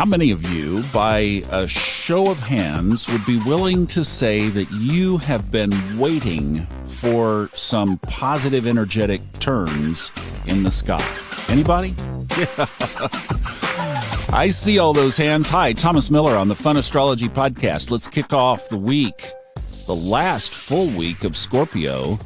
How many of you, by a show of hands, would be willing to say that you have been waiting for some positive energetic turns in the sky? Anybody? Yeah. I see all those hands. Hi, Thomas Miller on the Fun Astrology Podcast. Let's kick off the week, the last full week of Scorpio,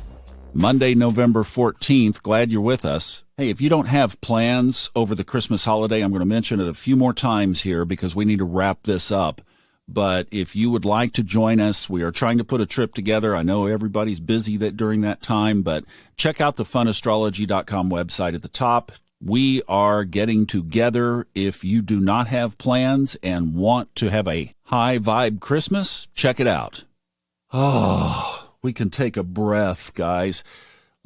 Monday, November 14th. Glad you're with us. Hey, if you don't have plans over the Christmas holiday, I'm going to mention it a few more times here because we need to wrap this up. But if you would like to join us, we are trying to put a trip together. I know everybody's busy during that time, but check out the funastrology.com website at the top. We are getting together. If you do not have plans and want to have a high vibe Christmas, check it out. Oh, we can take a breath, guys.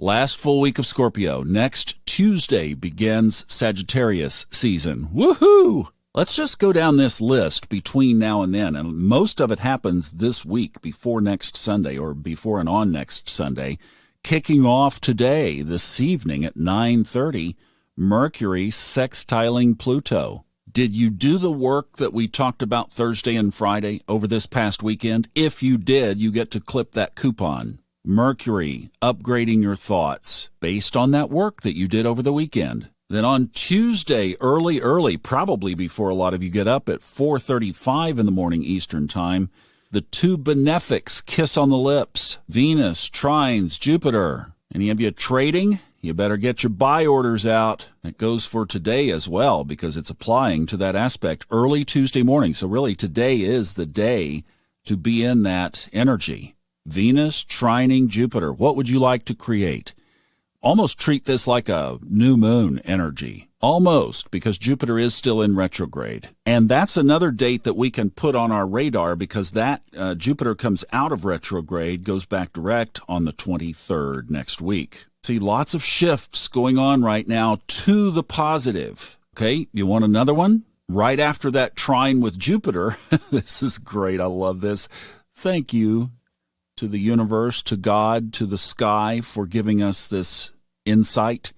Last full week of Scorpio. Next Tuesday begins Sagittarius season. Woohoo! Let's just go down this list between now and then. And most of it happens this week before next Sunday or before and on next Sunday. Kicking off today, this evening at 9:30, Mercury sextiling Pluto. Did you do the work that we talked about Thursday and Friday over this past weekend? If you did, you get to clip that coupon. Mercury, upgrading your thoughts based on that work that you did over the weekend. Then on Tuesday, early, probably before a lot of you get up at 4:35 in the morning Eastern Time, the two benefics kiss on the lips. Venus, Trines, Jupiter. Any of you trading? You better get your buy orders out. It goes for today as well because it's applying to that aspect early Tuesday morning. So really today is the day to be in that energy. Venus trining Jupiter. What would you like to create? Almost treat this like a new moon energy. Almost, because Jupiter is still in retrograde. And that's another date that we can put on our radar because that Jupiter comes out of retrograde, goes back direct on the 23rd next week. See, lots of shifts going on right now to the positive. Okay, you want another one? Right after that trine with Jupiter. This is great. I love this. Thank you to the universe, to God, to the sky for giving us this insight.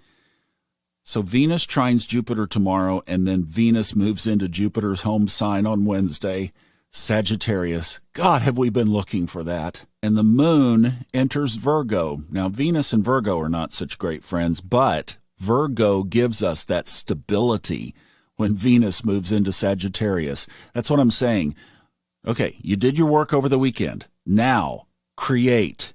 So Venus trines Jupiter tomorrow, and then Venus moves into Jupiter's home sign on Wednesday, Sagittarius. God, have we been looking for that? And the moon enters Virgo. Now, Venus and Virgo are not such great friends, but Virgo gives us that stability when Venus moves into Sagittarius. That's what I'm saying. Okay, you did your work over the weekend. Now, create,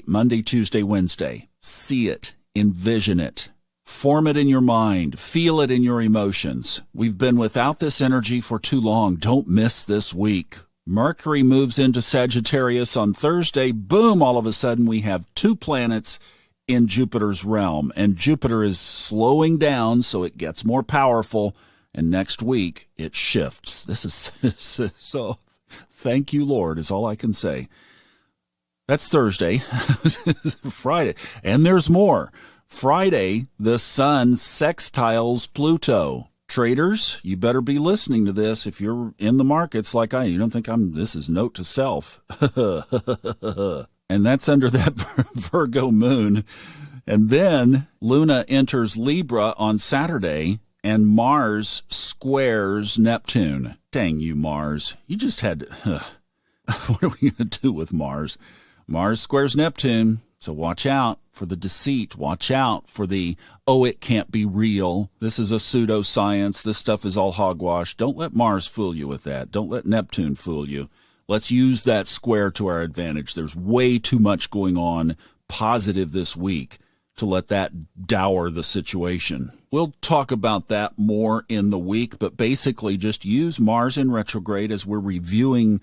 Monday, Tuesday, Wednesday. See it, envision it, form it in your mind, feel it in your emotions. We've been without this energy for too long. Don't miss this week. Mercury moves into Sagittarius on Thursday. Boom, all of a sudden we have two planets in Jupiter's realm, and Jupiter is slowing down so it gets more powerful, and next week it shifts. This is so... Thank you, Lord, is all I can say. That's Thursday. Friday. And there's more. Friday, the sun sextiles Pluto. Traders, you better be listening to this if you're in the markets like I am. You don't think this is note to self. And that's under that Virgo moon. And then Luna enters Libra on Saturday, and Mars squares Neptune. Dang you, Mars. You just had to... What are we going to do with Mars? Mars squares Neptune, so watch out for the deceit. Watch out for the, it can't be real. This is a pseudoscience. This stuff is all hogwash. Don't let Mars fool you with that. Don't let Neptune fool you. Let's use that square to our advantage. There's way too much going on positive this week to let that dour the situation. We'll talk about that more in the week, but basically just use Mars in retrograde as we're reviewing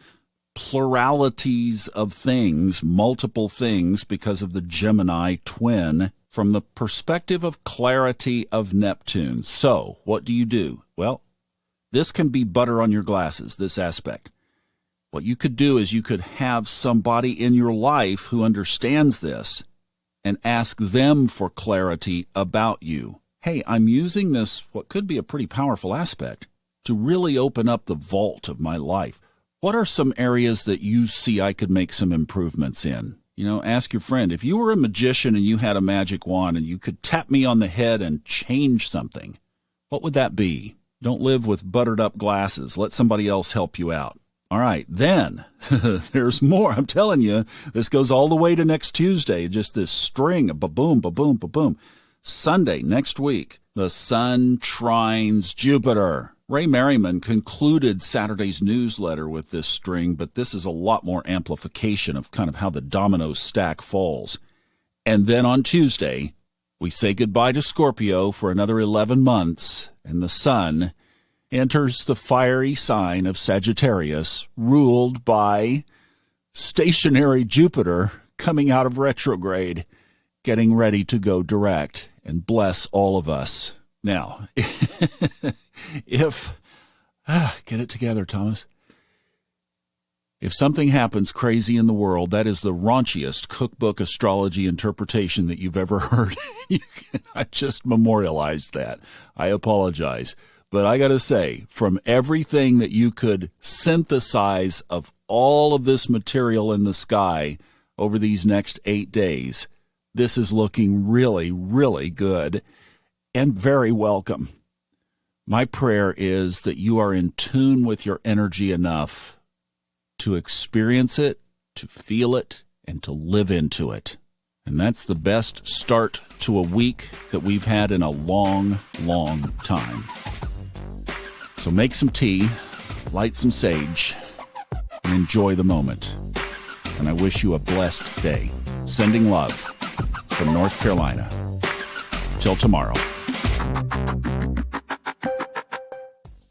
pluralities of things, multiple things, because of the Gemini twin from the perspective of clarity of Neptune. So, what do? Well, this can be butter on your glasses, this aspect. What you could do is you could have somebody in your life who understands this and ask them for clarity about you. Hey, I'm using this, what could be a pretty powerful aspect, to really open up the vault of my life. What are some areas that you see I could make some improvements in? Ask your friend. If you were a magician and you had a magic wand and you could tap me on the head and change something, what would that be? Don't live with buttered up glasses. Let somebody else help you out. All right, then there's more. I'm telling you, this goes all the way to next Tuesday. Just this string of ba-boom, ba-boom, ba-boom. Sunday, next week, the Sun trines Jupiter. Ray Merriman concluded Saturday's newsletter with this string, but this is a lot more amplification of kind of how the domino stack falls. And then on Tuesday, we say goodbye to Scorpio for another 11 months, and the Sun enters the fiery sign of Sagittarius, ruled by stationary Jupiter coming out of retrograde, getting ready to go direct and bless all of us. Now, get it together, Thomas. If something happens crazy in the world, that is the raunchiest cookbook astrology interpretation that you've ever heard. I just memorialized that. I apologize. But I got to say, from everything that you could synthesize of all of this material in the sky over these next 8 days, this is looking really, really good and very welcome. My prayer is that you are in tune with your energy enough to experience it, to feel it, and to live into it. And that's the best start to a week that we've had in a long, long time. So make some tea, light some sage, and enjoy the moment. And I wish you a blessed day. Sending love from North Carolina. Till tomorrow.